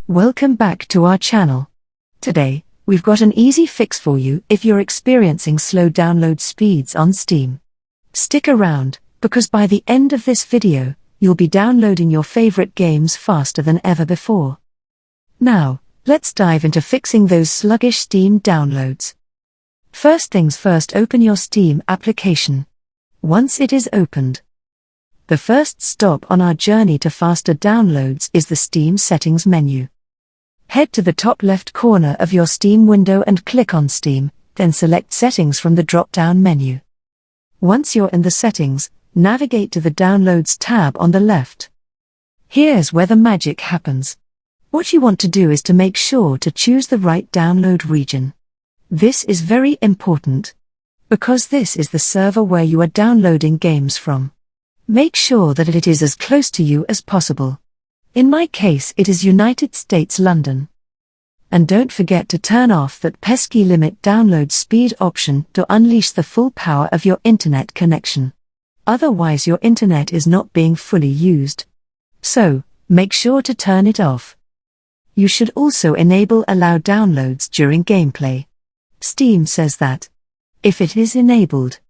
Welcome back to our channel. Today, we've got an easy fix for you if you're experiencing slow download speeds on Steam. Stick around, because by the end of this video, you'll be downloading your favorite games faster than ever before. Now, let's dive into fixing those sluggish Steam downloads. First things first, open your Steam application. Once it is opened, the first stop on our journey to faster downloads is the Steam settings menu. Head to the top left corner of your Steam window and click on Steam, then select Settings from the drop-down menu. Once you're in the settings, navigate to the Downloads tab on the left. Here's where the magic happens. What you want to do is to make sure to choose the right download region. This is very important, because this is the server where you are downloading games from. Make sure that it is as close to you as possible. In my case, it is United States, London. And don't forget to turn off that pesky limit download speed option to unleash the full power of your internet connection. Otherwise, your internet is not being fully used. So, make sure to turn it off. You should also enable allow downloads during gameplay. Steam says that if it is enabled,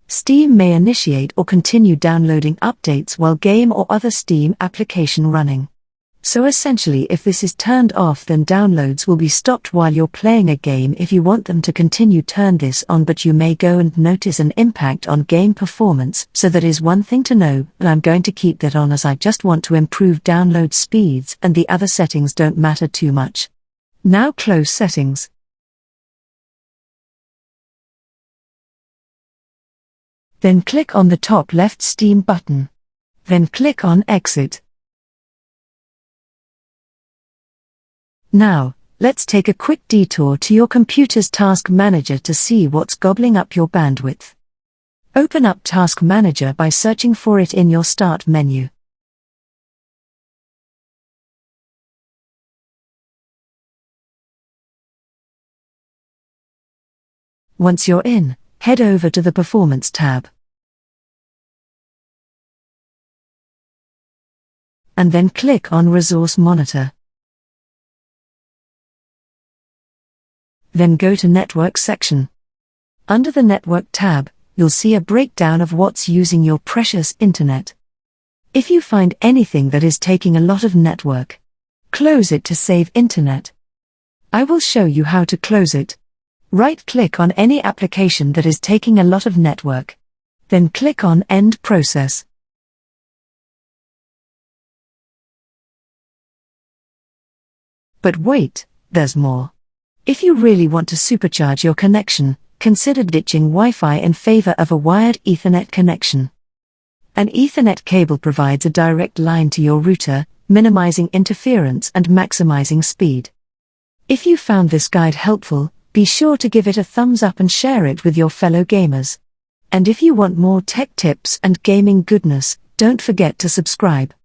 Steam may initiate or continue downloading updates while game or other Steam application running. So essentially, if this is turned off, then downloads will be stopped while you're playing a game. If you want them to continue, turn this on, but you may go and notice an impact on game performance, so that is one thing to know, but I'm going to keep that on as I just want to improve download speeds and the other settings don't matter too much. Now close settings. Then click on the top left Steam button. Then click on Exit. Now, let's take a quick detour to your computer's Task Manager to see what's gobbling up your bandwidth. Open up Task Manager by searching for it in your Start menu. Once you're in, head over to the Performance tab. And then click on Resource Monitor. Then go to Network section. Under the Network tab, you'll see a breakdown of what's using your precious internet. If you find anything that is taking a lot of network, close it to save internet. I will show you how to close it. Right-click on any application that is taking a lot of network. Then click on End Process. But wait, there's more. If you really want to supercharge your connection, consider ditching Wi-Fi in favor of a wired Ethernet connection. An Ethernet cable provides a direct line to your router, minimizing interference and maximizing speed. If you found this guide helpful, be sure to give it a thumbs up and share it with your fellow gamers. And if you want more tech tips and gaming goodness, don't forget to subscribe.